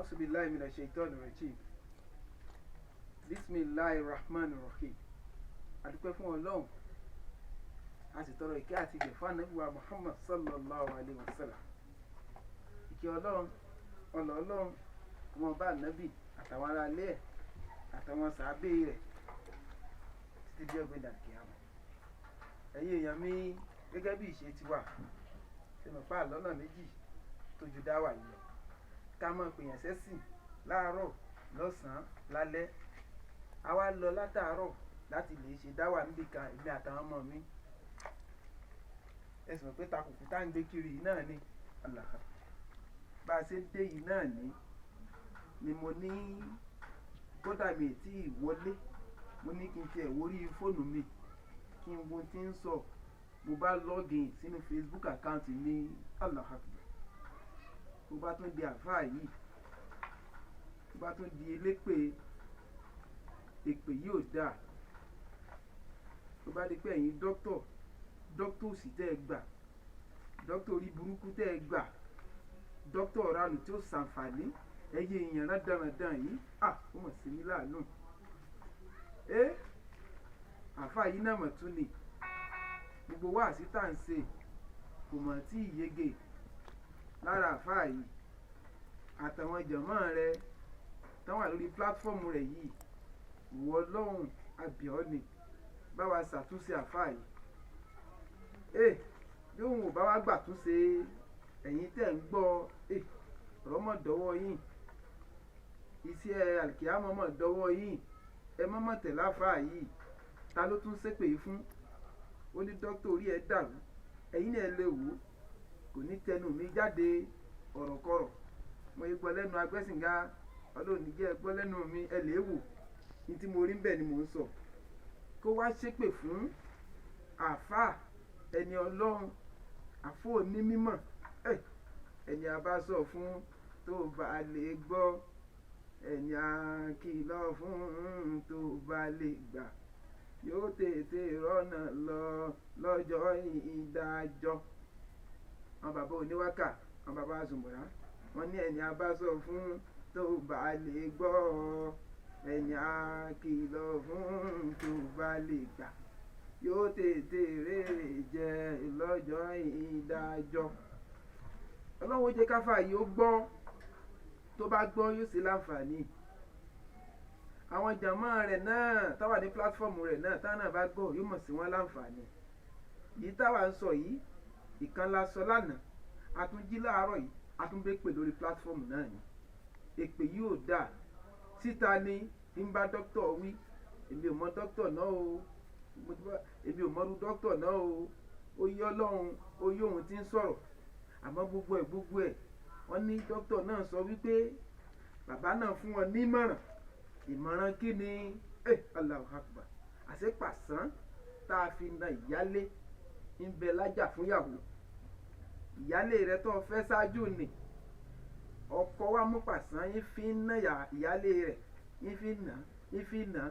أعوذ بالله من الشيطان الرجيم بسم الله الرحمن الرحيم adúpẹ́ fún Ọlọ́run a sì tọrọ ìkẹ́ àti ìgẹ̀ fún Ànábì wa Muhammad sallallahu alayhi wa sallam ìkẹ́ Ọlọ́run ọlọ́ Ọlọ́run wọn bá Ànábì àtàwọn ará ilé ẹ̀ àtàwọn sàábé rẹ̀ títí di ọgbìn dàkíyàmọ̀ ẹ̀yin èèyàn mi gẹ́gẹ́ bí ìṣe tiwa ṣe mọ̀ pa lọ́nà méjì tó ju dáwà yìí lọ ká mọ̀ pèèyàn sẹ́sìn láàárọ̀ lọ́sàn-án lálẹ́ a wá lọ látàárọ̀ láti lè ṣe dáwà níbi kan èmi àtàwọn ọmọ mi ẹ̀sùn pé takùkù tá ń gbé kiri yìí náà ni àlàkà bá a ṣe ń dé yìí náà ni mo ní kódà mi tí ì wọlé mo ní kí n tiẹ̀ wórí fóònù mi kí n wo ti ń sọ mo bá login sínú Facebook account mi àlàkà tó bá tún di àfáà yìí tó bá tún di elépè èpè yìí ò dáa tó bá di pé ẹ̀yin dókítà òsì tẹ́ ẹ gbà dókítà orí burúkú tẹ́ ẹ gbà dókítà ọ̀ranù tí ó ṣàǹfààní ẹ̀yẹ èèyàn rádaràdàn yìí ó mọ̀ sí mi láàánú àfáà yìí náà mọ̀ tún ni gbogbo wáàsí tá à ń ṣe kò mọ̀ tí ì yege lára àfáà yìí àtàwọn jàmáà rẹ táwọn wà lórí pílátífọ́ọ̀mù rẹ̀ yìí ìwọ Ọlọ́run abíọ́ ni bá wa ṣàtúnṣe àfáà yìí bí òun ò bá wá gbàtúnṣe ẹ̀yin tẹ̀ ń gbọ́ ọ̀rọ̀ mọ̀ dọ́wọ́ yín iṣẹ́ àlìkìyámọ̀ mọ̀ dọ́wọ́ yín ẹ mọ́mọ́ tẹ̀lé àfáà yìí ta ló tún ṣépè fún ó ní dókítà orí ẹ dàrú ẹ̀yin náà lè wò ó kò ní tẹnu mi jáde ọ̀rọ̀kọ̀rọ̀ mo yí gbọ́ lẹ́nu agbẹ́sìnga ọlọ́ọ̀ni jẹ́ gbọ́ lẹ́nu mi ẹ lè wò ní tí mo rí ń bẹ̀ ni mò ń sọ kó wá ṣépè fún àfáà ẹni Ọlọ́run àfọ òní mímọ̀ ẹni a bá sọ fún tó bá lè gbọ́ ẹni a kìlọ̀ fún tó bá lè gbà yóò tètè rọ́nà lọ lọ́jọ́ ìdájọ́ àwọn bàbá oníwákà àwọn bàbá àzùmọ̀rá wọ́n ní ẹni a bá sọ fún tó bá lè gbọ́ ẹni a kìlọ̀ fún tó bá lè gbà yóò tètè rèrè jẹ lọ́jọ́ ìdájọ́ Ọlọ́run jẹ́ káfà yìí ó gbọ́ tó bá gbọ́ yóò sí láǹfààní àwọn jàmáà rẹ̀ náà táwà ní pílátífọ́ọ̀mù rẹ̀ náà táwọn náà bá gbọ́ yóò mọ̀ sí wọn láǹfààní yìí táwà ń sọ yìí ìkan la sọ lánàá àtúnjí láàárọ̀ yìí àtúnbẹ́ pè lórí pílátífọ́ọ̀mù náà ni èpè yìí ò dáa síta ni tí ń bá dókítà wí èmi ò mọ dókítà náà o èmi ò mọrú dókítà náà o ó yí Ọlọ́run ó yí òun tí ń sọ̀rọ̀ àmọ́ gbogbo ẹ̀ wọ́n ní dókítà náà sọ wípé bàbá náà fún wọn nímọ̀ràn ìmọ̀ràn kí ni Allahu Akbar àṣẹ pàṣán tá a fi na ìyálé ń bẹ lájà fúnyàwó ìyálé rẹ tó fẹ́ ṣáájú ni ọkọ wa mú pàṣán yín fi ń ná ìyálé rẹ̀ yín fi nà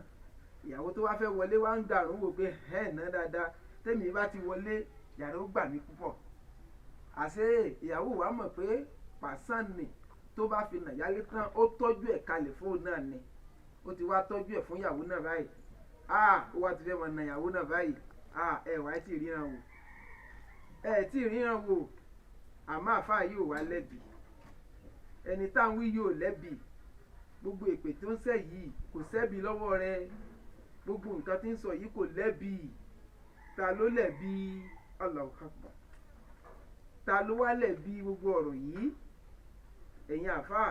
ìyàwó tó wá fẹ́ wọlé wá ń dàrún wò pé ná dáadáa tẹ́mi bá ti wọlé yàrá ó gbà mí púpọ̀ àṣé ìyàwó wa mọ̀ pé pàṣán ni tó bá fi nà ìyálé tán ó tọ́jú ẹ̀ kalẹ̀ fóun náà ni ó ti wá tọ́jú ẹ̀ fún ìyàwó náà báyìí ó wá ti fẹ́ mọ̀ nà ìyàwó náà báyìí ẹ wá tí ì ríran wò àmọ́ àfáà yìí ò wá lẹ́bi ẹni táwọn wí yóò lẹ́bi gbogbo èpè tó ń sẹ́ yìí kò sẹ́bi lọ́wọ́ rẹ gbogbo nǹkan tí ń sọ yìí kò lẹ́bi ta ló lẹ́bi Allahu Akbar ta ló wá lẹ́bi gbogbo ọ̀rọ̀ yìí ẹ̀yin àfáà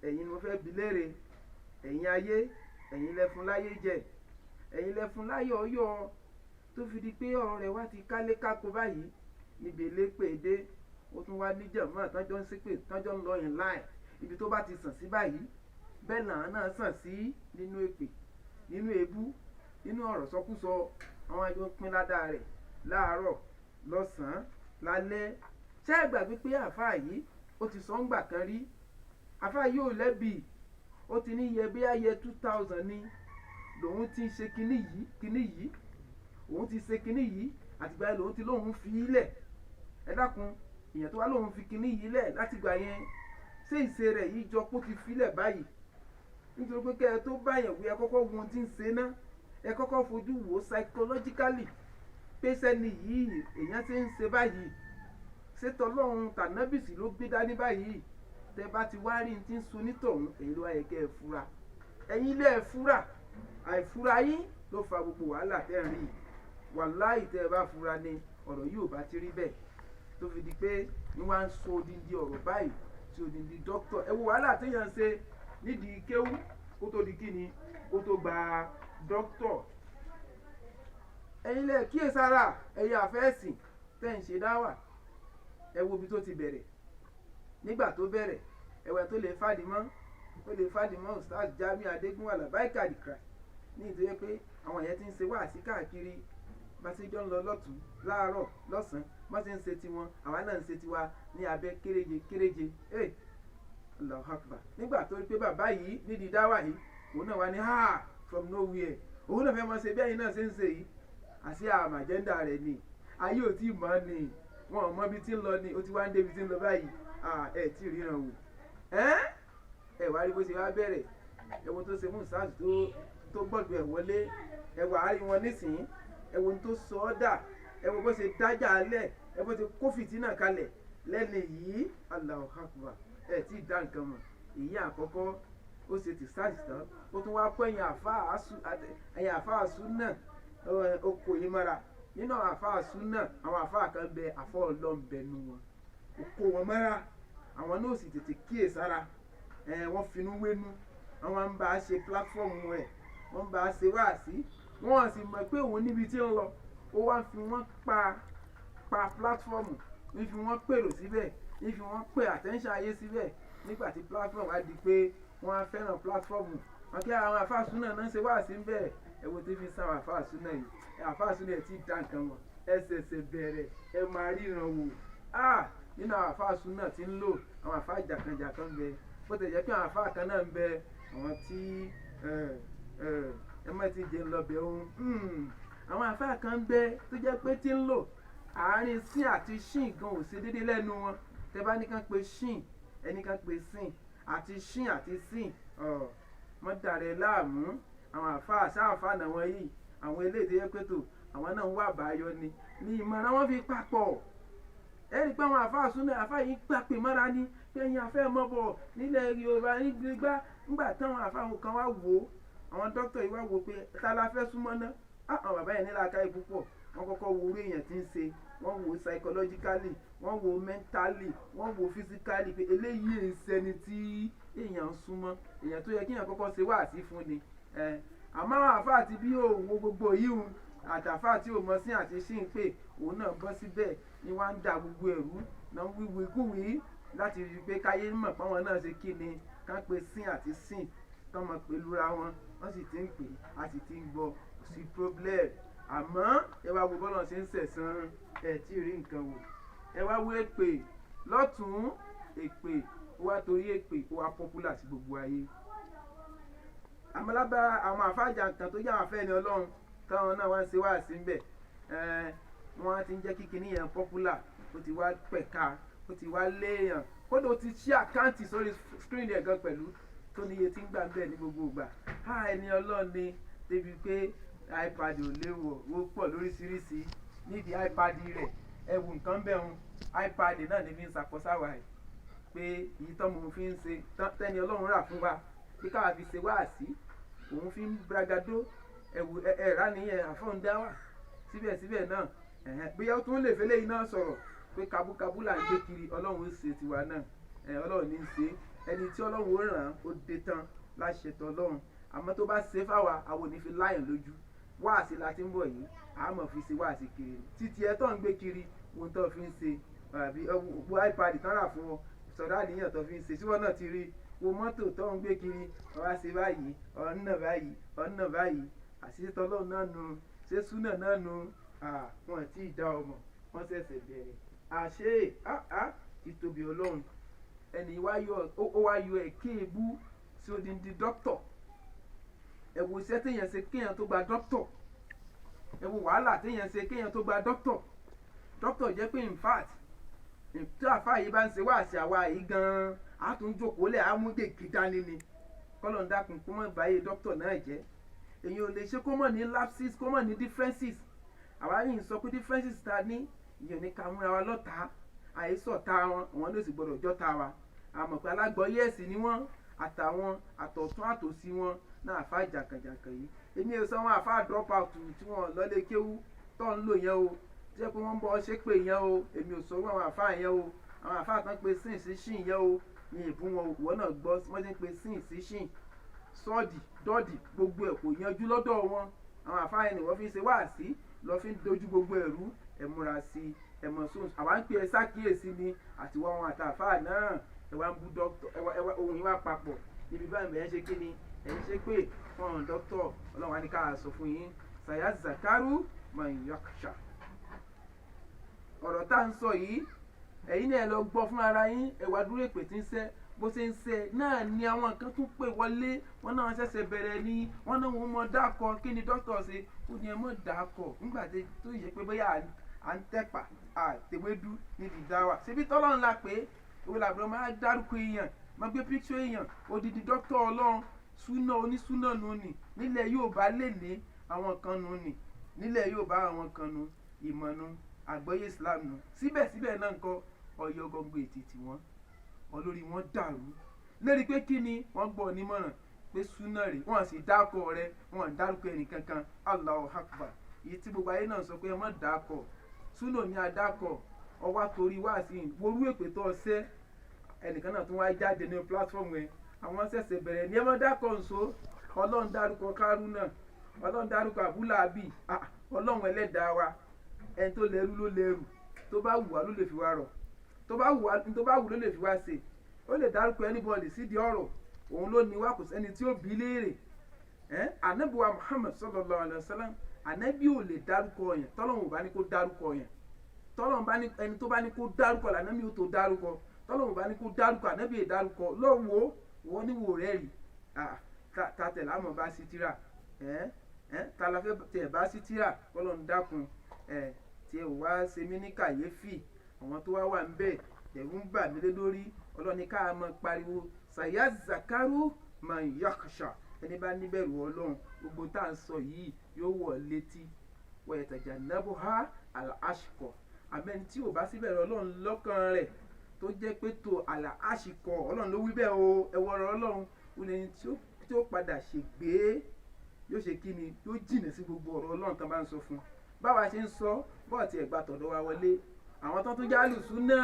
ẹ̀yin ni mo fẹ́ bi léèrè ẹ̀yin ayé ẹ̀yin lẹ́fun láyé jẹ ẹ̀yin lẹ́fun láyé ọyọ́ tó fi di pé ọ̀rọ̀ rẹ̀ wá ti kálé kákó báyìí níbi elépè dé ó tún wá níjàmọ́ tọ́jọ́ ń ṣépè tọ́jọ́ ń lọ in line ibi tó bá ti sàn sí báyìí bẹ́ẹ̀ làwọn náà sàn sí nínú èpè nínú èébú nínú ọ̀rọ̀ sọkúsọ àwọn àjọ pín ládàá rẹ̀ láàárọ̀ lọ́sàn-án lálẹ́ ṣé ẹ gbàgbé pé àfáà yìí ó ti sọ ń gbà kan rí àfáà yìí ò lẹ́bi ó ti ní iye bí ayẹ 2000 ni lòun ti ṣe kinní yìí òun ti ṣe kinní yìí àtìgbà yẹn lòun ti lóun fi í lẹ̀ ẹ dákun ìyẹn tó wá lóun fi kinní yìí lẹ̀ láti gbà yẹn ṣé ìṣe rẹ̀ yìí jọ kó ti filẹ̀ báyìí nítorí pé kẹ́ ẹ tó báyẹn wí ẹ kọ́kọ́ wo ohun tí ń ṣe ná ẹ kọ́kọ́ fojú wò ó psychologically pé sẹ́ni yìí èèyàn ti ń ṣe báyìí ṣé tọlọ́run tànábìsì ló gbé dání báyìí tẹ bá ti wá rí ti ń sun nítòhún èyí ló wáyé kẹ́ ẹ fura ẹ̀yin lẹ́ ẹ fura àìfura yín ló fa gbogbo wàhálà tẹ́ ń rí wàláì tẹ́ ẹ bá fura ni ọ̀rọ̀ yìí ò bá ti rí bẹ́ẹ̀ tó fi di pé ní wọ́n á ń sọ odindi ọ̀rọ̀ báyìí tí odindi dókítọ̀ ẹ wo wàhálà téèyàn ń ṣe nídìí kéwú kó tó di kíni kó tó gba dókítọ̀ ẹ̀yin lẹ́ kíyèsára ẹ̀yin àfẹ́sìn tẹ́ ń ṣe dáwà ẹ wo ibi tó ti bẹ̀rẹ̀ nígbà tó bẹ̀rẹ̀ ẹ̀wẹ̀ tó lè fàdímọ́ Ustaz Jamiu Adégúnwà Làbáìkà Dìkrà ní ìtòyẹ pé àwọn èèyàn ti ń ṣe wáàsí káàkiri bá ṣe jọ ń lọ lọ́tún láàárọ̀ lọ́sàn-án bá ṣe ń ṣe tiwọn àwa náà ń ṣe tiwa ní abẹ́ kéréje Allahu Akbar nígbà tó rí pé bàbá yìí nídìí dáwà yìí òun náà wá ní from nowhere òun náà fẹ́ mọ ṣe bí ẹ̀yin náà ṣe ń ṣe yìí àti àmàjẹ́ndà rẹ̀ ni ayé ò tí ì mọ́ ni wọn ò mọ ibi tí ń lọ ni ó ti wá ń débi tí ń lọ báyìí ẹ tí ì ríran wò ẹ wá rí bó ṣe wá bẹ̀rẹ̀ ẹ̀wọ̀n tó ṣe mú ìsáàsì tó gbọ́dọ̀ ẹ̀ wọlé ẹ̀wọ̀ àárín wọn nísìnyí ẹ̀wọ̀n tó sọ ọ́ dà ẹ̀wọ̀n bó ṣe dájà alẹ̀ ẹ̀wọ̀n tó kó fìtínà kalẹ̀ lẹ́nu yìí Allahu Akbar ẹ̀ tí ì dá nǹkan mọ̀ èyí àkọ́kọ́ ó ṣe ti sáàsì tán ó tún wá kọ́ ẹ̀yìn àfáàsù náà okò yìí mọ́ra nínú àwọn àfáàsù náà àwọn àfáà kan bẹ àfọ́ ọlọ́ọ̀bẹnu wọn okò wọn mọ́ra àwọn náà sì tètè kíyèsára wọ́n finú wénú àwọn ń bá a ṣe pílátífọ́ọ̀mù ẹ̀ wọ́n ń bá a ṣe wáàsí wọ́n sì mọ̀ pé òun níbi tí ń lọ ó wá fi wọ́n pa pílátífọ́ọ̀mù ní fi wọ́n pèrò síbẹ̀ ní fi wọ́n pè àtẹ́ńṣà ayé síbẹ̀ nígbà tí pílátífọ́ọ̀mù á di pé wọ́n á fẹ́ràn pílátífọ́ọ̀mù wọn kí àwọn àfáàsù náà ń ṣe wáàsí ń bẹ̀ ẹ̀wọ̀n tí fi san àwọn àfáàsù náà yìí àfáàsù náà ti dá nǹkan wọn ẹsẹ̀ẹsẹ̀ bẹ̀rẹ̀ ẹ máa ríran wò nínú àwọn àfáàsù náà ti ń lò àwọn àfáà jàkànjàkàn ń bẹ bó ti jẹ́ pé àwọn àfáà kan náà ń bẹ àwọn tí ẹ má ti jẹ lọ́bẹ̀ ohun àwọn àfáà kan ń bẹ tó jẹ́ pé tí ń lò àárín sin àti shin gan ò ṣe déédéé lẹ́nu wọn tẹ bá nìkan pé shin ẹnìkan pé sin àti shin àti sin mọ́dàrẹ́ láàmú àwọn àfáà sáàfáà náà wọ́n yìí àwọn eléyìí yẹ pé tó àwọn náà ń wà báyọ ni ìmọ̀ràn wọn fi papọ̀ ẹ̀rí pé àwọn àfáà súnà àfáà yìí gbàpè mọ́ra ní kẹ́yìn afẹ́ mọ́bọ̀ nílẹ̀ Yorùbá nígbà ńgbà táwọn àfáà kan wá wò ó àwọn dókítà yìí wá wò pé ta la fẹ́ súnmọ́ ná àwọn bàbá yẹn nílà káyì púpọ̀ wọ́n kọ́kọ́ wo orí èèyàn tí ń ṣe wọ́n wò psychologically wọ́n wò mentally wọ́n wò physically pé eléyìí ń ṣẹni tí èèyàn ń súnmọ́ èèyàn tó yẹ kí èèyàn kọ́kọ́ ṣe wáàsí fún ni àmọ́ àwọn àfáà ti bí òun gbogbo yìí àtàfáà tí ò mọ sí àti sí ń pè òun náà bọ́ síbẹ̀ ni wọ́n á ń da gbogbo ẹ̀rú náà wíwí kúwìí láti rí i pé káyé mọ̀ páwọn náà ṣe kí ni ká pé sin àti sin tọ́mọ pẹ̀lúra wọn wọ́n sì ti ń pè á sì ti ń gbọ́ kò sí problem àmọ́ ẹ wá wo bọ́lá ṣe ń sẹ̀sán ẹ̀ tí ì rí nǹkan wò ẹ wá wo èpè lọ́tún èpè ó wá torí èpè ó wá popular sí gbogbo ayé àmọ́ lábára àwọn àfáàjà nǹkan tó yá àwọn afẹ́ ni Ọlọ́run táwọn náà wá ń ṣe wá sí ń bẹ̀ wọ́n ti ń jẹ́ kíkiní yẹn popular ó ti wá pẹ̀ka ó ti wá léèyàn kódà ó ti ṣí àkáǹtì sórí screen ẹ̀ gan pẹ̀lú tó níye tí ń gbà bẹ́ẹ̀ ní gbogbo ìgbà ẹni Ọlọ́run ni débi pé iPad ò léwọ̀ ó pọ̀ lóríṣiríṣi nídìí iPad rẹ̀ ẹ̀wù nǹkan bẹ́ẹ̀ hun iPad náà ní fi ń ṣàkóṣàwà ẹ̀ pé èyí tó mò ń fi ń ṣe tẹ́ni Ọlọ́run rà fún wa bí káwa fi ṣe wáàsí òun fi ń bragado ẹ̀wù ẹ̀rá nìyẹn àfọ̀ǹdáwà síbẹ̀síbẹ̀ náà bóyá ó tún lè fẹ́lẹ́ iná sọ̀rọ̀ pé kabúkabú là ń gbé kiri Ọlọ́run ó ṣe tiwa náà Ọlọ́run ní í ṣe ẹni tí Ọlọ́run ó ràn án ó dé tán láṣẹ tọlọ́run àmọ́ tó bá ṣe fáwa àwọn ò ní fi láyàn lójú wáàsí la ti ń bọ̀ yìí àmọ́ fi ṣe wáàsí kiri títí ẹ tó ń gbé kiri ohun tó fi ń ṣe àbí wo iPad tán rà fún ọ sọ̀rọ̀ àníyàn tó fi ń ṣe síwọ́n náà ti rí wo mọ́tò tó ń gbé kiri ọ̀rá ṣe báyìí ọ̀nà báyìí àṣìṣe tọlọ́run náà nu ṣé súnà náà nu wọn ti dá ọmọ wọn ṣẹ̀ṣẹ̀ bẹ̀rẹ̀ àṣé ìtòbí Ọlọ́run ẹni ó wá yọ ẹ̀kẹ́ ebú sí odindi dókítọ̀ ẹ wo iṣẹ́ téèyàn ṣe kéèyàn tó gba dókítọ̀ ẹ wo wàhálà téèyàn ṣe kéèyàn tó gba dókítọ̀ jẹ́ pé in fact tí àfáà yìí bá ń ṣe wáàsí àwa yìí gan-an á tún jókòó lẹ̀ á mú gègé dání ni kọ́lọ̀ ń dákun kó mọ̀ báyé dókítà náà jẹ́ èyí ò lè ṣe kó mọ̀ ní lapses kó mọ̀ ní differences àwa yìí ń sọ pé differences ta ní ìyẹn ní ká múra wa lọ́ta àìsọ̀ta wọn ló sì gbọdọ̀ jọ́ta wa àmọ̀ pé alágbọ̀ọ́yé ẹ̀sìn ni wọ́n àtàwọn àtọ̀tún àtòsí wọn náà àfa jàǹkànjàǹkàn yìí èmi ò sọ wọn àfa drop out tí wọn lọ́lé kéwú tó ń lò yẹn o tí ẹ pé wọ́n ń bọ́ ṣé pé yẹn o èmi ò sọ wọn àwọn àfa yẹn o àwọn àfa kan pé sin sí ṣìn yẹn o ní ìbú wọn ìwọ náà gbọ́ wọ́n ti ń pe sin sí ṣìn sọ́ọ̀dì dọ́ọ̀dì gbogbo ẹ̀ kò yanjú lọ́dọ̀ wọn àwọn àfa yẹn ni wọ́n fi ń ṣe wáàsí lọ́ fi ń dojú gbogbo ẹ̀rú ẹ̀ múra sí ẹ̀mọ̀ sóhun àwa ń pè ẹ sákìyèsí ni àtiwọ́ wọn àtàfà náà ẹ wá ń bú dókítà ẹ wá ohun yìí wá papọ̀ níbi báyìí ẹ̀ ń ṣe kí ni ẹ̀ ń ṣe pé fún ọ̀hún dókítà ọlọ́run á ní ká sọ fún yín sayaz zakaru man yaksha ọ̀rọ̀ tá à ń sọ yìí ẹ̀yin náà lọ gbọ́ fún ara yín ẹ̀wà dúró èpè tí ń sẹ́ bó ṣe ń sẹ́ náà ni àwọn kan tún pè wọlé wọn náà ṣẹ̀ṣẹ̀ bẹ̀rẹ̀ ni wọn náà wọn mọ dákọ̀ kí ni dókítà ṣe ó ní ẹ mọ̀ dákọ̀ nígbà tó yẹ pé bóyá à ń tẹ̀pà àtẹ̀wédú níbi dáwà ṣebí tọ́lọ́ ńlá pé òwe làbúrò máa dárúkọ èèyàn máa gbé píkṣọ èèyàn odidi dókítà ọlọ́run súná onísúná nù ní nílẹ̀ Yorùbá lè ní àwọn kan nù ní nílẹ̀ Yorùbá àwọn kan nù ìmọ̀ nù àgbọ́yé Islam nù síbẹ̀síbẹ̀ náà nǹkan ọyọ gbogbo ètìtì wọn olórí wọn dàrú lérí pé kí ni wọ́n gbọ́ onímọ̀ràn pé súná rè wọ́n sì dákọ̀ rẹ wọ́n dárúkọ ẹnì kankan Allahu Akbar èyí tí gbogbo ayé náà sọ pé ẹ má dákọ̀ súná ní adákọ̀ ọwá torí wá sí worú èpè tó ọsẹ ẹnìkan náà tún wá jáde ní pílátífọ̀mù ẹ àwọn ṣẹ̀ṣẹ̀ bẹ̀rẹ̀ ní ẹ má dákọ̀ nso ọlọ́run dárúkọ Kárúnà ọlọ́run dárúkọ Àbúlàbí ọlọ́run ẹlẹ́dàá wa ẹni tó lẹ́rú ló lẹ́rù tó bá wù wá ló lè fi wá rọ̀ tó bá wù ló lè fi wá ṣe ó lè dárúkọ anybody sídìí ọ̀rọ̀ òun ló ní wá kò sẹ́ni tí ó bí léèrè ànábì wa Muhammad sallallahu alayhi wa sallam ànábì ò lè dárúkọ yẹn tọ́lọ́run ò bá ní kó dárúkọ yẹn tọ́lọ́run bá ní ẹni tó bá ní kó dárúkọ lànábì ó tó dárúkọ tọ́lọ́run bá ní kó dárúkọ ànábì è dárúkọ lọ́wọ́ wọ́n níwò rẹ̀ rí ta tẹ̀ lámọ̀ bá sí tíra ta la fẹ́ tẹ̀ bá sí tíra kọ́lọ́run dákun tí ẹ wá ṣe mí ní kàyéfì àwọn tó wá ń bẹ̀ ẹ̀rù ń bà mí lé lórí ọlọ́ni ká máa pariwo sayaz zakaru man yaksha ẹni bá níbẹ̀rù ọlọ́run gbogbo tá à ń sọ yìí yóò wọ̀ létí wa yatajannabuha al-ashqa àmẹ́ni tí ò bá síbẹ̀rù ọlọ́run lọ́kàn rẹ̀ tó jẹ́ pé tó al-ashqa ọlọ́run ló wí bẹ́ẹ̀ o ẹ̀wọ̀ ọ̀rọ̀ ọlọ́run ó lẹ́ni tí ó padà ṣègbé yóò ṣe kí ni yóò jìnà sí gbogbo ọ̀rọ̀ ọlọ́run tán bá ń sọ fún un báwa ṣe ń sọ bọ́ọ̀tì ẹ̀gbà tọ̀dọ̀ wa wọlé àwọn tó tún jálù súnà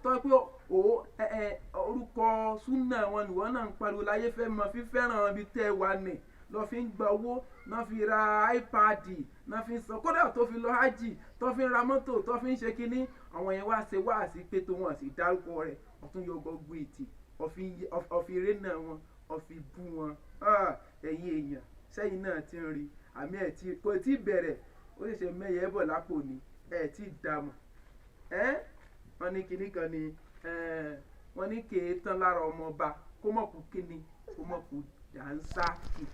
tó pé orúkọ súnà wọn nìwọ́n náà ń pariwo láyé fẹ́ mọ fífẹ́ràn ibi tẹ́ wà ní lọ́ fi ń gba owó náà fi ra iPad náà fi ń sọ kódà tó fi lọ hajj tó fi ń ra mọ́tò tó fi ń ṣe kínní àwọn yẹn wá ṣe wá sí pé tó wọn sì dárúkọ rẹ̀ ọ̀tún yọ gbogbo ìtì ọ̀fi eré náà wọn ọ̀fi bú wọn ẹ̀yin èèyàn sẹ́yìn náà ti ń rí àmì ẹ̀ tí kò tí bẹ̀rẹ̀ ó ṣẹ̀ṣẹ̀ mẹ́yẹ bọ̀ lápò ni ẹ̀ tí dààmú wọ́n ní kinní kan ni wọ́n ní kéé tán lára ọmọ ọba kó mọ̀ kú kíni kó mọ̀ kú dànsákì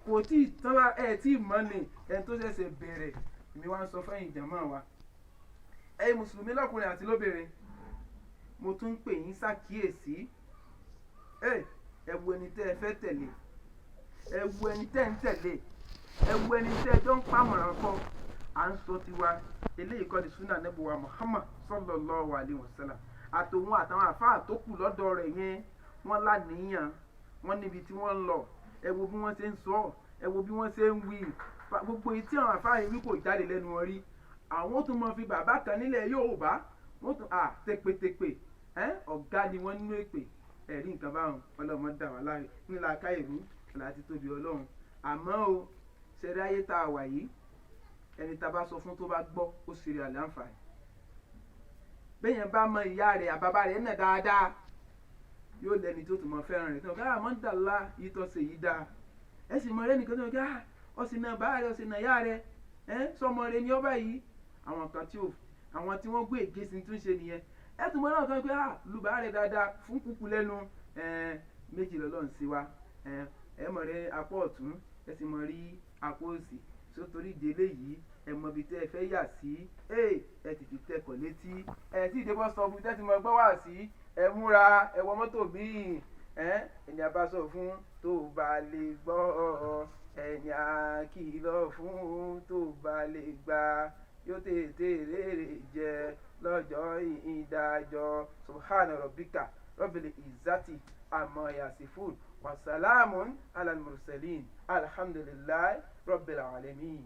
kò tí tán lára ẹ̀ tí mọ́ ni ẹni tó ṣẹ̀ṣẹ̀ bẹ̀rẹ̀ èmi wá ń sọ fẹ́yìn ìjàmọ́ wa ẹ̀yin mùsùlùmí lọ́kùnrin àti lóbìnrin mo tún ń pè yín ṣàkíyèsí ẹ wo ẹni tẹ́ ẹ fẹ́ tẹ̀lé ẹ wo ẹni tẹ́ ń tẹ̀lé ẹ wo ẹni tẹ́ ẹ jọ ń pàmòràn kọ́ à ń sọ tiwa eléyìí kọ́ ni súnà Ànábì wa Muhammad sallallahu alaihi wasallam àtòun àtàwọn àfáà tó kù lọ́dọ̀ rẹ̀ yẹn wọ́n láníyàn wọ́n níbi tí wọ́n ń lọ ẹ wo bí wọ́n ṣe ń sọ ẹ wo bí wọ́n ṣe ń wí gbogbo etí àwọn àfáà yẹn wí kò jáde lẹ́nu wọn rí àwọn tó máa fi bàbá kan nílẹ̀ Yorùbá wọ́n tún tẹpẹtẹpẹ ọ̀gá ni wọ́n nínú èpè ẹ̀rí nǹkan báwọn ọlọ́mọ dà wá láre nílà káyèrú láti tóbi Ọlọ́run àmọ́ o ṣẹ̀rí ayé tá a wà yìí ẹni tá a bá sọ fún tó bá gbọ́ ó sì rí àlẹ́ àǹfààní bẹ́yẹn bá mọ ìyá rẹ̀ àbàbà rẹ̀ náà dáadáa yóò lẹ́ni tó tún mọ fẹ́ràn rẹ̀ tó ká àmọ́ ń dàlá yìí tó ṣe yìí dáa ẹ sì mọ rẹ́nì kan tó ká ọ̀sìn náà bá rẹ̀ ọ̀sìn náà yá rẹ̀ sọmọ rẹ̀ ní ọba yìí àwọn kan tí wọ́n gbé ègé sí tún ṣe nìyẹn ẹ tún mọ náà kan pé lùbá rẹ̀ dáadáa fún kúkú lẹ́nu méjì lọ́lọ́run sí wa ẹ mọ̀ rẹ̀ apá ọ̀tún ẹ sì mọ̀ rí apá òsì sótórí ìdílé yìí ẹ mọ ibi tẹ́ ẹ fẹ́ yà sí ẹ tètè tẹkọ̀ létí ẹ tí ìdébọ̀ sọ fún tẹ́tí mọ gbọ́ wá sí ẹ múra ẹ wọ mọ́tò míì ẹni a bá sọ fún tó bá lè gbọ́ ẹni a kìlọ̀ fún tó bá lè gbà yóò tètè rèrè jẹ lọ́jọ́ ìdájọ́ subhana rabbika rabbil izzati amma yasifun wasalamun alal mursalin alhamdulillahi rabbil alamin.